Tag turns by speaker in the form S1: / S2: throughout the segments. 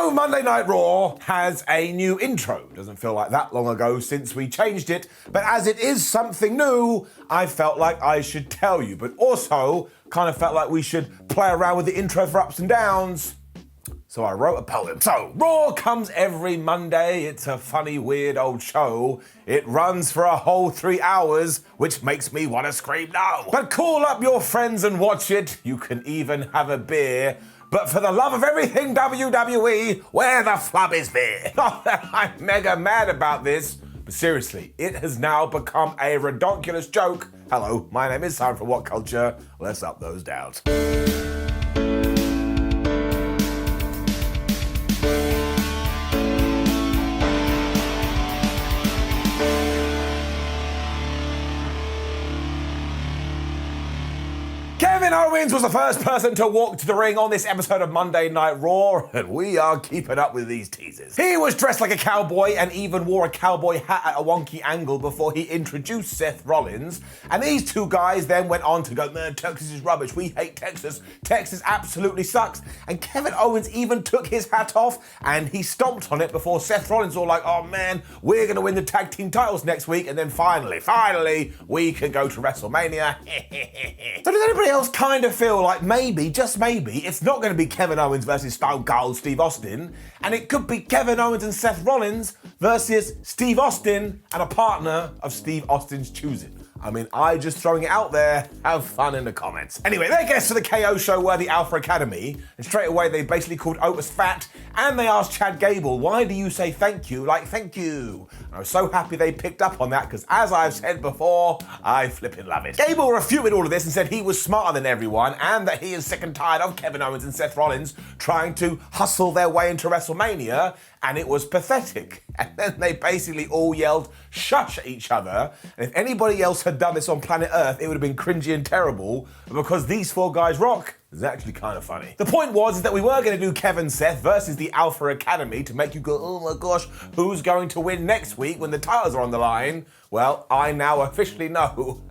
S1: So Monday Night Raw has a new intro. Doesn't feel like that long ago since we changed it, but as it is something new, I felt like I should tell you, but also kind of felt like we should play around with the intro for ups and downs. So I wrote a poem. So, Raw comes every Monday. It's a funny, weird old show. It runs for a whole 3 hours, which makes me want to scream no. But call up your friends and watch it. You can even have a beer. But for the love of everything WWE, where the flub is beer? Not that I'm mega mad about this, but seriously, it has now become a redonkulous joke. Hello, my name is Sam from WhatCulture. Let's up those downs. Kevin Owens was the first person to walk to the ring on this episode of Monday Night Raw, and we are keeping up with these teasers. He was dressed like a cowboy and even wore a cowboy hat at a wonky angle before he introduced Seth Rollins, and these two guys then went on to go, man, Texas is rubbish, we hate Texas, Texas absolutely sucks, and Kevin Owens even took his hat off and he stomped on it before Seth Rollins was like, oh man, we're going to win the tag team titles next week, and then finally, we can go to WrestleMania. So does anybody else kind of feel like maybe, just maybe, it's not going to be Kevin Owens versus Stone Cold Steve Austin, and it could be Kevin Owens and Seth Rollins versus Steve Austin and a partner of Steve Austin's choosing? I mean, I just throwing it out there, have fun in the comments. Anyway, their guests for the KO show were the Alpha Academy, and straight away they basically called Otis fat, and they asked Chad Gable, why do you say thank you like thank you? And I was so happy they picked up on that, because as I've said before, I flipping love it. Gable refuted all of this and said he was smarter than everyone, and that he is sick and tired of Kevin Owens and Seth Rollins trying to hustle their way into WrestleMania, and it was pathetic. And then they basically all yelled shush at each other, and if anybody else had done this on planet Earth, it would have been cringy and terrible, but because these four guys rock, it's actually kind of funny. The point was that we were going to do Kevin Seth versus the Alpha Academy to make you go, oh my gosh, who's going to win next week when the titles are on the line? Well, I now officially know,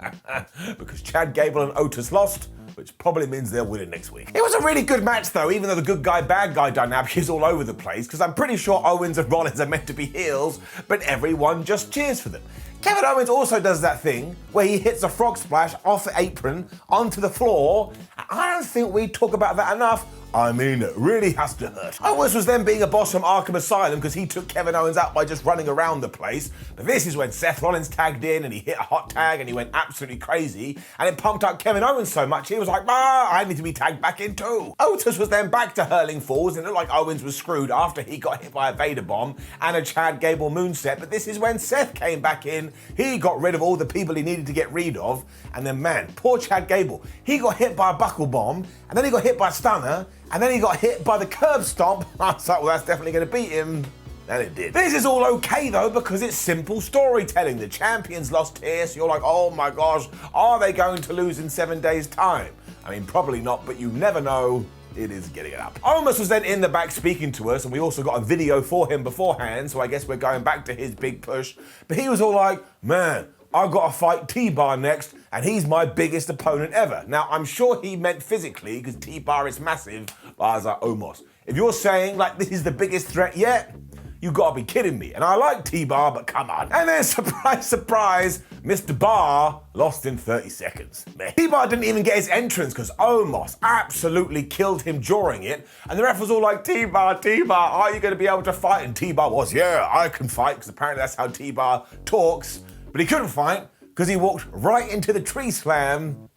S1: because Chad Gable and Otis lost, which probably means they're winning next week. It was a really good match though, even though the good guy, bad guy dynamic is all over the place, because I'm pretty sure Owens and Rollins are meant to be heels, but everyone just cheers for them. Kevin Owens also does that thing where he hits a frog splash off the apron onto the floor. I don't think we talk about that enough. I mean, it really has to hurt. Owens was then being a boss from Arkham Asylum because he took Kevin Owens out by just running around the place. But this is when Seth Rollins tagged in and he hit a hot tag and he went absolutely crazy. And it pumped up Kevin Owens so much, he was like, I need to be tagged back in too. Otis was then back to hurling falls and it looked like Owens was screwed after he got hit by a Vader bomb and a Chad Gable moonset. But this is when Seth came back in. He got rid of all the people he needed to get rid of. And then, man, poor Chad Gable. He got hit by a buckle bomb and then he got hit by a stunner. And then he got hit by the curb stomp. I was like, well, that's definitely going to beat him. And it did. This is all okay, though, because it's simple storytelling. The champions lost here, so you're like, oh my gosh, are they going to lose in 7 days' time? I mean, probably not, but you never know. It is getting it up. Owens was then in the back speaking to us, and we also got a video for him beforehand, so I guess we're going back to his big push. But he was all like, man, I've got to fight T-Bar next, and he's my biggest opponent ever. Now, I'm sure he meant physically, because T-Bar is massive, but I was like, Omos, if you're saying, like, this is the biggest threat yet, you gotta be kidding me. And I like T-Bar, but come on. And then, surprise, surprise, Mr. Bar lost in 30 seconds. T-Bar didn't even get his entrance, because Omos absolutely killed him during it, and the ref was all like, T-Bar, are you gonna be able to fight? And T-Bar was, yeah, I can fight, because apparently that's how T-Bar talks. But he couldn't fight because he walked right into the tree slam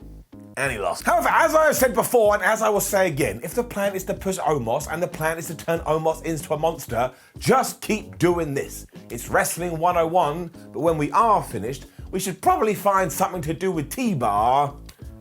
S1: and he lost. However, as I have said before and as I will say again, if the plan is to push Omos and the plan is to turn Omos into a monster, just keep doing this. It's Wrestling 101, but when we are finished, we should probably find something to do with T-Bar,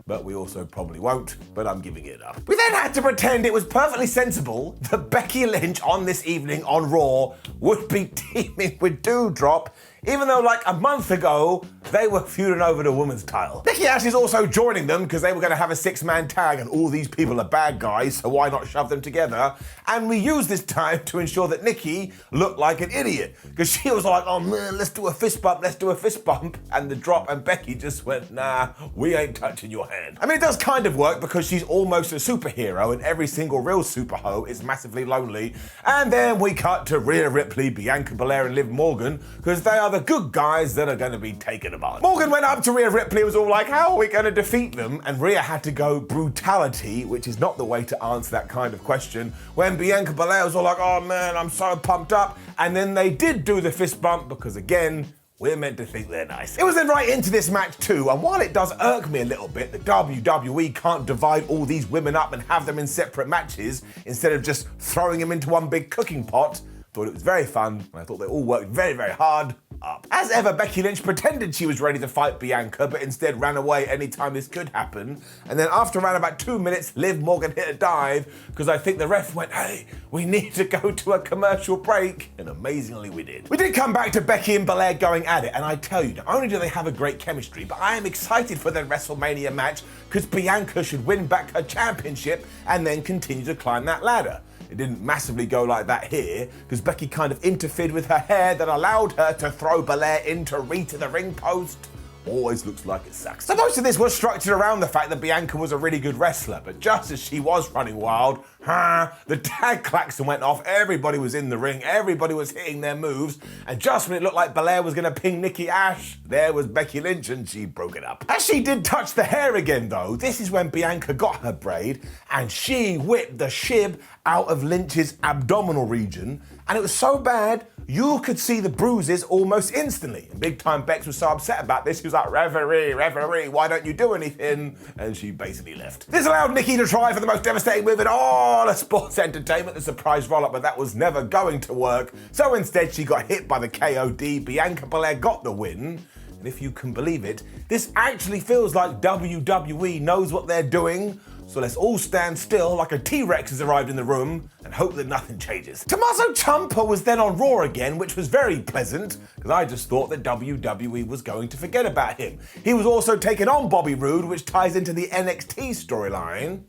S1: but we also probably won't, but I'm giving it up. We then had to pretend it was perfectly sensible that Becky Lynch on this evening on Raw would be teaming with Doudrop even though like a month ago, they were feuding over the women's title. Nikki Ash is also joining them because they were going to have a 6-man tag and all these people are bad guys, so why not shove them together? And we used this time to ensure that Nikki looked like an idiot because she was like, oh man, let's do a fist bump, let's do a fist bump. And the drop, and Becky just went, nah, we ain't touching your hand. I mean, it does kind of work because she's almost a superhero and every single real superho is massively lonely. And then we cut to Rhea Ripley, Bianca Belair and Liv Morgan because they are the good guys that are going to be taken apart. Morgan went up to Rhea Ripley and was all like, how are we going to defeat them? And Rhea had to go brutality, which is not the way to answer that kind of question, when Bianca Belair was all like, oh man, I'm so pumped up. And then they did do the fist bump because again, we're meant to think they're nice. It was then right into this match too, and while it does irk me a little bit that WWE can't divide all these women up and have them in separate matches instead of just throwing them into one big cooking pot, I thought it was very fun, and I thought they all worked very, very hard. Up. As ever, Becky Lynch pretended she was ready to fight Bianca, but instead ran away anytime this could happen. And then after around about 2 minutes, Liv Morgan hit a dive because I think the ref went, hey, we need to go to a commercial break. And amazingly, we did. We did come back to Becky and Belair going at it. And I tell you, not only do they have a great chemistry, but I am excited for their WrestleMania match because Bianca should win back her championship and then continue to climb that ladder. It didn't massively go like that here, because Becky kind of interfered with her hair that allowed her to throw Belair into Rita the ring post. Always looks like it sucks. So most of this was structured around the fact that Bianca was a really good wrestler, but just as she was running wild, the tag klaxon went off, everybody was in the ring, everybody was hitting their moves, and just when it looked like Belair was gonna ping Nikki Ash, there was Becky Lynch and she broke it up. As she did touch the hair again though, this is when Bianca got her braid and she whipped the shib out of Lynch's abdominal region, and it was so bad, you could see the bruises almost instantly. And big time Bex was so upset about this, she was like, referee, why don't you do anything? And she basically left. This allowed Nikki to try for the most devastating move in all of sports entertainment, the surprise roll-up, but that was never going to work. So instead, she got hit by the KOD. Bianca Belair got the win. And if you can believe it, this actually feels like WWE knows what they're doing. So let's all stand still like a T-Rex has arrived in the room and hope that nothing changes. Tommaso Ciampa was then on Raw again, which was very pleasant, because I just thought that WWE was going to forget about him. He was also taking on Bobby Roode, which ties into the NXT storyline.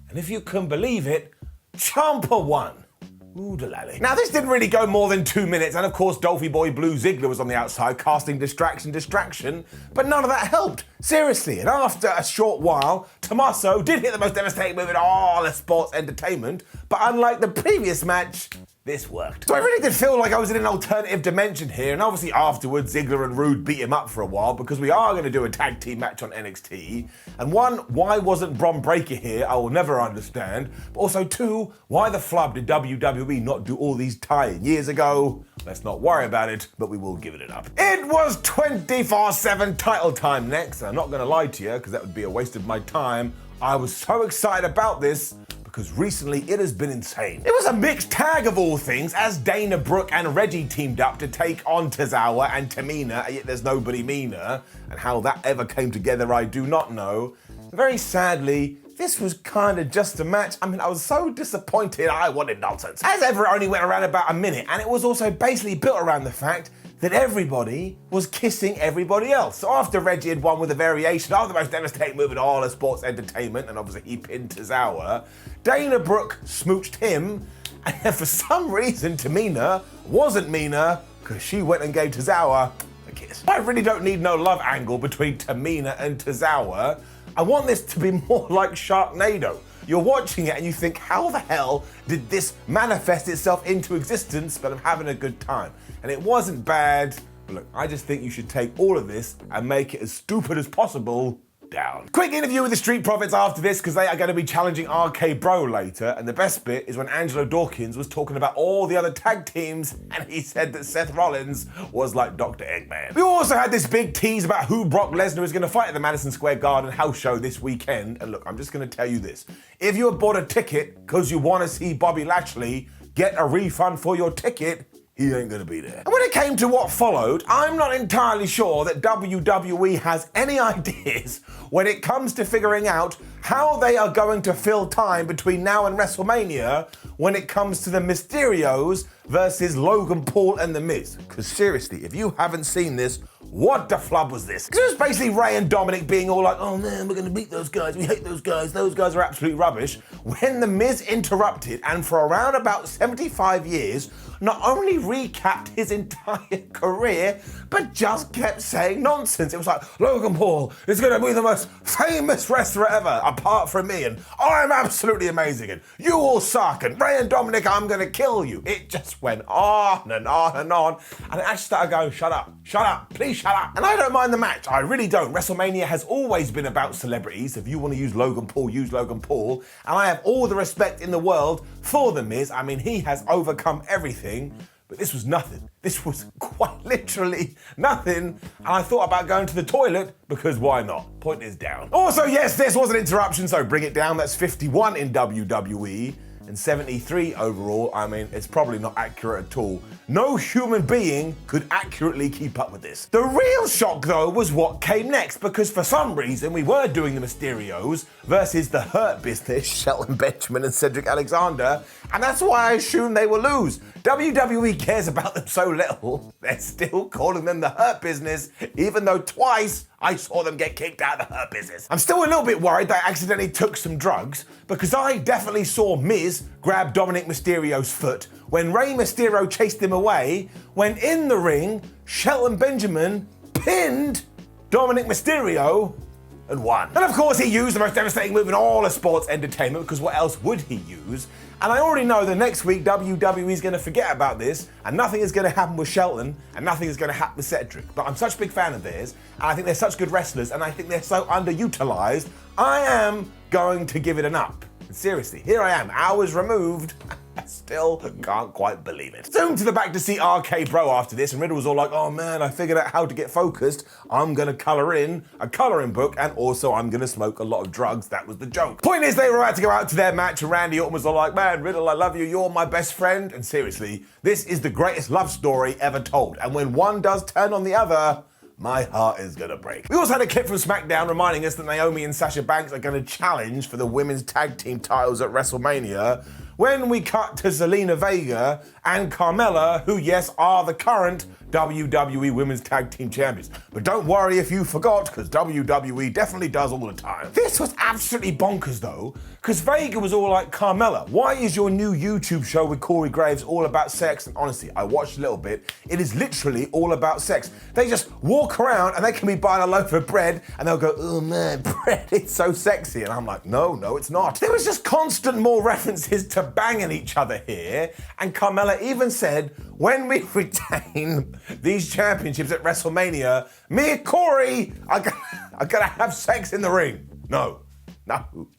S1: And if you can believe it, Ciampa won. Ooh-da-lally. Now this didn't really go more than 2 minutes, and of course Dolphy Boy Blue Ziggler was on the outside casting distraction, but none of that helped. Seriously, and after a short while, Tommaso did hit the most devastating move in all of sports entertainment, but unlike the previous match, this worked. So I really did feel like I was in an alternative dimension here, and obviously afterwards Ziggler and Roode beat him up for a while because we are going to do a tag team match on NXT. And one, why wasn't Bron Breakker here? I will never understand. But also two, why the flub did WWE not do all these tie-in years ago? Let's not worry about it, but we will give it up. It was 24/7 title time next, and I'm not going to lie to you because that would be a waste of my time. I was so excited about this because recently it has been insane. It was a mixed tag of all things as Dana Brooke and Reggie teamed up to take on Tozawa and Tamina, yet there's nobody meaner, and how that ever came together I do not know. Very sadly, this was kind of just a match. I mean, I was so disappointed, I wanted nonsense. As ever, it only went around about a minute, and it was also basically built around the fact that everybody was kissing everybody else. So after Reggie had won with a variation of the most devastating move in all of sports entertainment, and obviously he pinned Tozawa, Dana Brooke smooched him, and then for some reason Tamina wasn't meaner because she went and gave Tozawa a kiss. I really don't need no love angle between Tamina and Tozawa. I want this to be more like Sharknado. You're watching it and you think, how the hell did this manifest itself into existence, but I'm having a good time. And it wasn't bad, but look, I just think you should take all of this and make it as stupid as possible down. Quick interview with the Street Profits after this, because they are going to be challenging RKBro later, and the best bit is when Angelo Dawkins was talking about all the other tag teams, and he said that Seth Rollins was like Dr. Eggman. We also had this big tease about who Brock Lesnar is going to fight at the Madison Square Garden house show this weekend, and look, I'm just going to tell you this. If you have bought a ticket because you want to see Bobby Lashley, get a refund for your ticket. He ain't gonna be there. And when it came to what followed, I'm not entirely sure that WWE has any ideas when it comes to figuring out how they are going to fill time between now and WrestleMania when it comes to the Mysterios versus Logan Paul and The Miz. Because seriously, if you haven't seen this, what the flub was this? Because it was basically Ray and Dominic being all like, oh man, we're going to beat those guys, we hate those guys are absolute rubbish. When The Miz interrupted and for around about 75 years, not only recapped his entire career, but just kept saying nonsense. It was like, Logan Paul is going to be the most famous wrestler ever, apart from me, and I'm absolutely amazing, and you all suck, and Ray and Dominic, I'm going to kill you. It just went on and on and on, and I actually started going, shut up, please shut up. And I don't mind the match, I really don't. WrestleMania has always been about celebrities. If you want to use Logan Paul, use Logan Paul, and I have all the respect in the world for The Miz. I mean, he has overcome everything, but this was nothing. This was quite literally nothing, and I thought about going to the toilet, because why not? Point is down. Also, yes, this was an interruption, so bring it down. That's 51 in WWE. And 73 overall. I mean, it's probably not accurate at all. No human being could accurately keep up with this. The real shock, though, was what came next, because for some reason we were doing the Mysterios versus the Hurt Business, Shelton Benjamin and Cedric Alexander, and that's why I assumed they will lose. WWE cares about them so little, they're still calling them the Hurt Business, even though twice I saw them get kicked out of the Hurt Business. I'm still a little bit worried that I accidentally took some drugs, because I definitely saw Miz grab Dominic Mysterio's foot when Rey Mysterio chased him away, when in the ring, Shelton Benjamin pinned Dominic Mysterio and won. And of course he used the most devastating move in all of sports entertainment, because what else would he use? And I already know that next week WWE is going to forget about this, and nothing is going to happen with Shelton, and nothing is going to happen with Cedric. But I'm such a big fan of theirs, and I think they're such good wrestlers, and I think they're so underutilized, I am going to give it an up. And seriously, here I am, hours removed. I still can't quite believe it. Zoomed to the back to see RKBro after this, and Riddle was all like, oh man, I figured out how to get focused. I'm gonna color in a coloring book, and also I'm gonna smoke a lot of drugs. That was the joke. Point is, they were about to go out to their match, and Randy Orton was all like, man, Riddle, I love you, you're my best friend. And seriously, this is the greatest love story ever told. And when one does turn on the other, my heart is gonna break. We also had a clip from SmackDown reminding us that Naomi and Sasha Banks are gonna challenge for the women's tag team titles at WrestleMania, when we cut to Zelina Vega and Carmella, who, yes, are the current WWE Women's Tag Team Champions. But don't worry if you forgot, because WWE definitely does all the time. This was absolutely bonkers, though, because Vega was all like, Carmella, why is your new YouTube show with Corey Graves all about sex? And honestly, I watched a little bit. It is literally all about sex. They just walk around and they can be buying a loaf of bread and they'll go, oh man, bread, it's so sexy. And I'm like, no, it's not. There was just constant more references to banging each other here. And Carmella even said, when we retain these championships at WrestleMania, me and Corey are gonna have sex in the ring. No,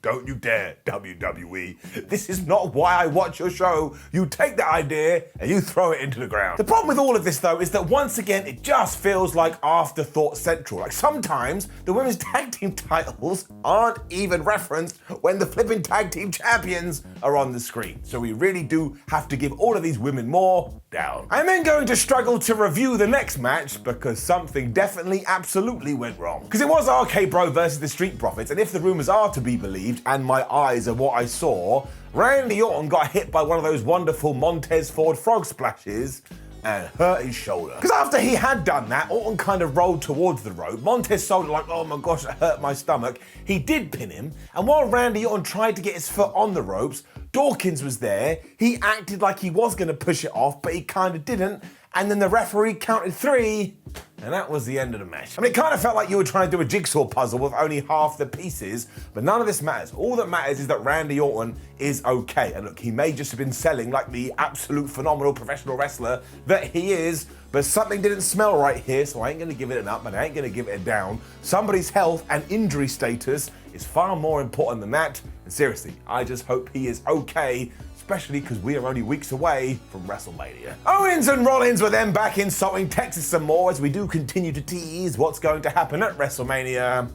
S1: don't you dare, WWE. This is not why I watch your show. You take that idea and you throw it into the ground. The problem with all of this, though, is that once again, it just feels like afterthought central. Like sometimes the women's tag team titles aren't even referenced when the flipping tag team champions are on the screen. So we really do have to give all of these women more down. I'm then going to struggle to review the next match because something definitely, absolutely went wrong. Because it was RKBro versus the Street Profits, and if the rumors are to be believed, and my eyes are what I saw, Randy Orton got hit by one of those wonderful Montez Ford frog splashes and hurt his shoulder. Because after he had done that, Orton kind of rolled towards the rope. Montez sold it like, oh my gosh, it hurt my stomach. He did pin him, and while Randy Orton tried to get his foot on the ropes, Dawkins was there. He acted like he was going to push it off, but he kind of didn't, and then the referee counted 3, and that was the end of the match. I mean, it kind of felt like you were trying to do a jigsaw puzzle with only half the pieces, but none of this matters. All that matters is that Randy Orton is okay. And look, he may just have been selling like the absolute phenomenal professional wrestler that he is, but something didn't smell right here, so I ain't gonna give it an up, and I ain't gonna give it a down. Somebody's health and injury status is far more important than that, and seriously, I just hope he is okay, especially because we are only weeks away from WrestleMania. Owens and Rollins were then back insulting Texas some more as we do continue to tease what's going to happen at WrestleMania.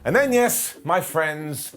S1: And then, yes, my friends,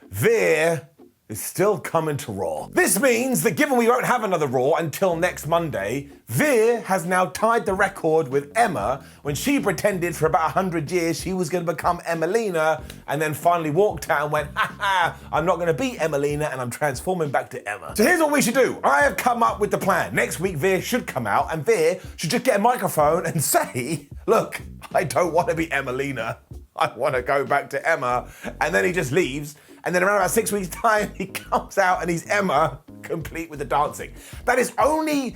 S1: Veer is still coming to Raw. This means that given we won't have another Raw until next Monday, Veer has now tied the record with Emma when she pretended for about 100 years she was going to become Emelina and then finally walked out and went, ha ha, I'm not going to be Emelina and I'm transforming back to Emma. So here's what we should do. I have come up with the plan. Next week Veer should come out and Veer should just get a microphone and say, look, I don't want to be Emelina. I want to go back to Emma. And then he just leaves. And then around about 6 weeks' time, he comes out and he's Emma, complete with the dancing. That's the only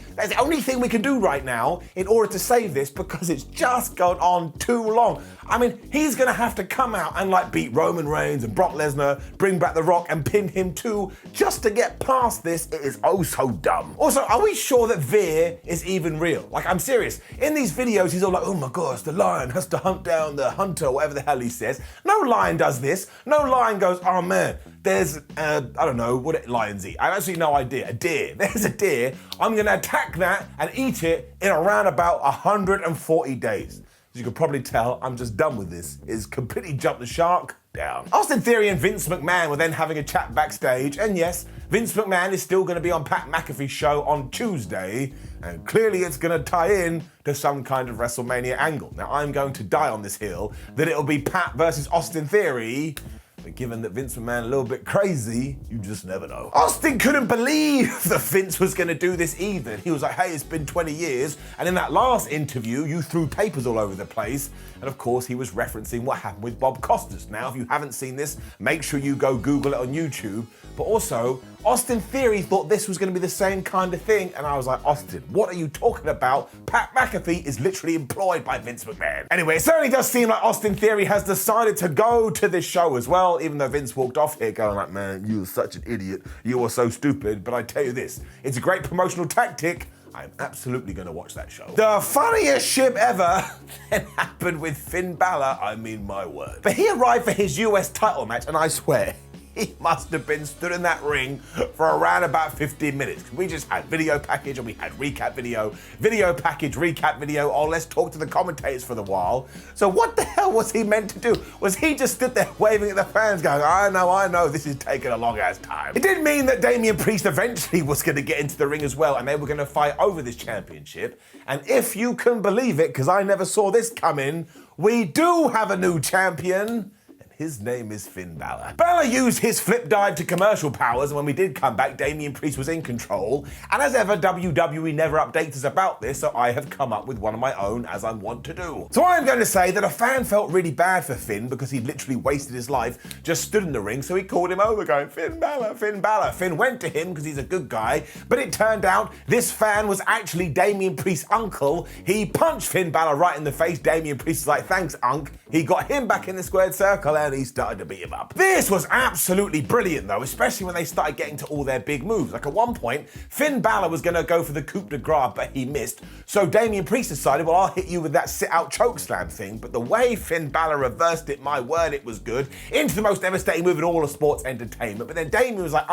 S1: thing we can do right now in order to save this because it's just gone on too long. I mean, he's gonna have to come out and like beat Roman Reigns and Brock Lesnar, bring back The Rock and pin him too, just to get past this. It is oh so dumb. Also, are we sure that Veer is even real? Like, I'm serious. In these videos, he's all like, oh my gosh, the lion has to hunt down the hunter, whatever the hell he says. No lion does this. No lion goes, oh man, there's, I don't know, what lions eat? I have absolutely no idea. A deer. There's a deer. I'm gonna attack that and eat it in around about 140 days. As you can probably tell, I'm just done with this. It's completely jumped the shark down. Austin Theory and Vince McMahon were then having a chat backstage, and yes, Vince McMahon is still gonna be on Pat McAfee's show on Tuesday, and clearly it's gonna tie in to some kind of WrestleMania angle. Now, I'm going to die on this hill that it'll be Pat versus Austin Theory, but given that Vince McMahon a little bit crazy, you just never know. Austin couldn't believe that Vince was gonna do this either. He was like, hey, it's been 20 years, and in that last interview, you threw papers all over the place. And of course, he was referencing what happened with Bob Costas. Now, if you haven't seen this, make sure you go Google it on YouTube. But also, Austin Theory thought this was gonna be the same kind of thing, and I was like, Austin, what are you talking about? Pat McAfee is literally employed by Vince McMahon. Anyway, it certainly does seem like Austin Theory has decided to go to this show as well, even though Vince walked off here going like, man, you are such an idiot. You are so stupid. But I tell you this, it's a great promotional tactic. I'm absolutely going to watch that show. The funniest ship ever then happened with Finn Balor, I mean my word. But he arrived for his US title match, and I swear, he must have been stood in that ring for around about 15 minutes. We just had video package and we had recap video package, recap video. Oh, let's talk to the commentators for the while. So what the hell was he meant to do? Was he just stood there waving at the fans going, I know, this is taking a long ass time. It did mean that Damien Priest eventually was gonna get into the ring as well and they were gonna fight over this championship. And if you can believe it, because I never saw this coming, we do have a new champion. His name is Finn Balor. Balor used his flip dive to commercial powers, and when we did come back, Damien Priest was in control. And as ever, WWE never updates us about this, so I have come up with one of my own, as I want to do. So I'm going to say that a fan felt really bad for Finn because he literally wasted his life, just stood in the ring, so he called him over going, Finn Balor, Finn Balor. Finn went to him because he's a good guy, but it turned out this fan was actually Damien Priest's uncle. He punched Finn Balor right in the face. Damien Priest was like, thanks, Unc. He got him back in the squared circle and he started to beat him up. This was absolutely brilliant though, especially when they started getting to all their big moves. Like at one point, Finn Balor was gonna go for the coup de grace, but he missed. So Damien Priest decided, well, I'll hit you with that sit-out chokeslam thing. But the way Finn Balor reversed it, my word, it was good. Into the most devastating move in all of sports entertainment. But then Damien was like,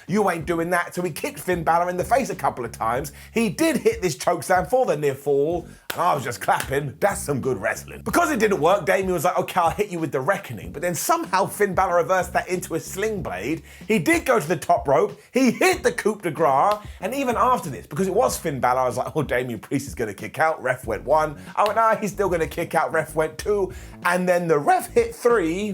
S1: you ain't doing that. So he kicked Finn Balor in the face a couple of times. He did hit this chokeslam for the near fall, and I was just clapping. That's some good wrestling. Because it didn't work, Damien was like, okay, I'll hit you with the reckoning. But then somehow Finn Balor reversed that into a sling blade. He did go to the top rope. He hit the coup de grace. And even after this, because it was Finn Balor, I was like, oh, Damien Priest is going to kick out. Ref went 1. I went, nah, he's still going to kick out. Ref went 2. And then the ref hit 3.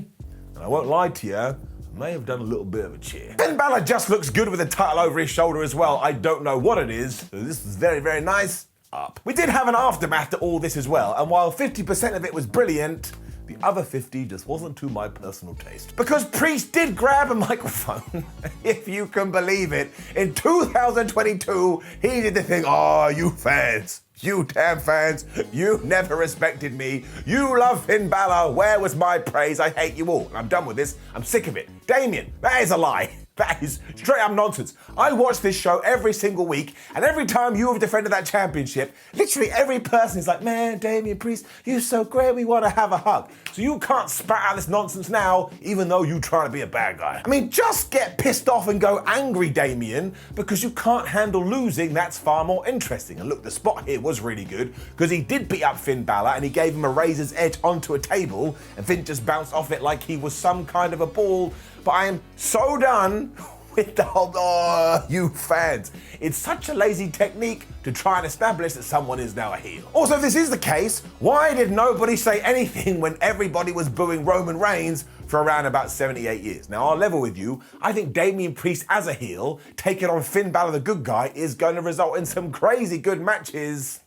S1: And I won't lie to you, may have done a little bit of a cheer. Finn Balor just looks good with the title over his shoulder as well. I don't know what it is. So this is very, very nice. Up. We did have an aftermath to all this as well, and while 50% of it was brilliant, the other 50 just wasn't to my personal taste. Because Priest did grab a microphone, if you can believe it. In 2022, he did the thing, oh, you fans, you damn fans, you never respected me. You love Finn Balor, where was my praise? I hate you all. And I'm done with this, I'm sick of it. Damien, that is a lie. That is straight up nonsense. I watch this show every single week, and every time you have defended that championship, literally every person is like, man, Damien Priest, you're so great, we want to have a hug. So you can't spat out this nonsense now, even though you're trying to be a bad guy. I mean, just get pissed off and go angry, Damien, because you can't handle losing. That's far more interesting. And look, the spot here was really good, because he did beat up Finn Balor, and he gave him a razor's edge onto a table, and Finn just bounced off it like he was some kind of a ball. But I am so done with the whole, oh, you fans. It's such a lazy technique to try and establish that someone is now a heel. Also, if this is the case, why did nobody say anything when everybody was booing Roman Reigns for around about 78 years? Now, I'll level with you. I think Damien Priest as a heel, taking on Finn Balor the good guy, is going to result in some crazy good matches.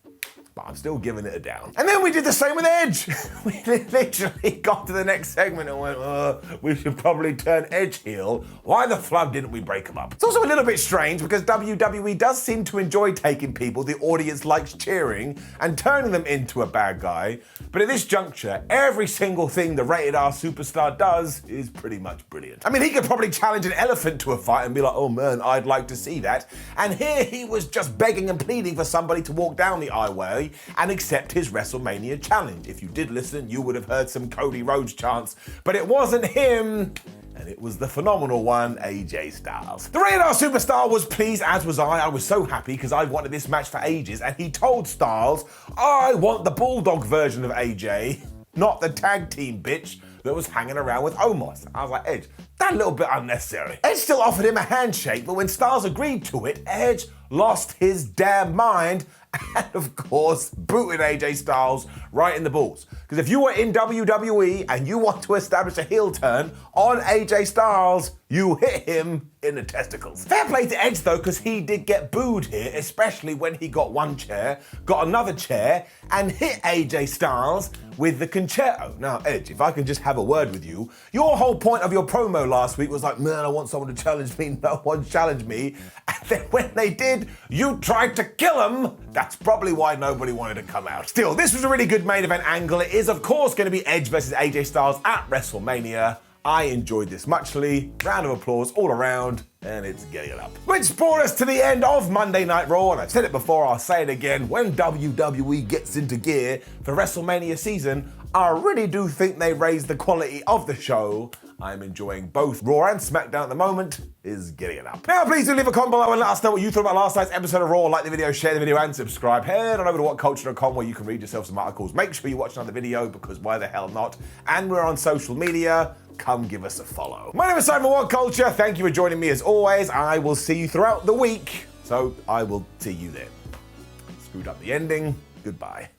S1: But I'm still giving it a down. And then we did the same with Edge. We literally got to the next segment and went, we should probably turn Edge heel. Why the flub didn't we break him up? It's also a little bit strange because WWE does seem to enjoy taking people the audience likes cheering and turning them into a bad guy. But at this juncture, every single thing the rated R superstar does is pretty much brilliant. I mean, he could probably challenge an elephant to a fight and be like, oh man, I'd like to see that. And here he was just begging and pleading for somebody to walk down the aisle and accept his WrestleMania challenge. If you did listen, you would have heard some Cody Rhodes chants, but it wasn't him, and it was the phenomenal one, AJ Styles. The Rated R superstar was pleased, as was I. I was so happy because I wanted this match for ages, and he told Styles, I want the Bulldog version of AJ, not the tag team bitch that was hanging around with Omos. I was like, Edge, that little bit unnecessary. Edge still offered him a handshake, but when Styles agreed to it, Edge lost his damn mind and of course booted AJ Styles right in the balls. Because if you were in WWE and you want to establish a heel turn on AJ Styles, you hit him in the testicles. Fair play to Edge though, because he did get booed here, especially when he got one chair, got another chair, and hit AJ Styles with the concerto. Now Edge, if I can just have a word with you, your whole point of your promo last week was like, man, I want someone to challenge me, no one challenged me. And then when they did, you tried to kill him. That's probably why nobody wanted to come out. Still, this was a really good main event angle. It is of course going to be Edge versus AJ Styles at WrestleMania. I enjoyed this muchly. Round of applause all around, and it's getting it up. Which brought us to the end of Monday Night Raw, and I've said it before, I'll say it again. When WWE gets into gear for WrestleMania season, I really do think they raise the quality of the show. I'm enjoying both Raw and SmackDown at the moment. Is getting it up. Now, please do leave a comment below and let us know what you thought about last night's episode of Raw. Like the video, share the video, and subscribe. Head on over to WhatCulture.com where you can read yourself some articles. Make sure you watch another video because why the hell not? And we're on social media. Come give us a follow. My name is Simon WhatCulture. Thank you for joining me as always. I will see you throughout the week. So I will see you then. Screwed up the ending. Goodbye.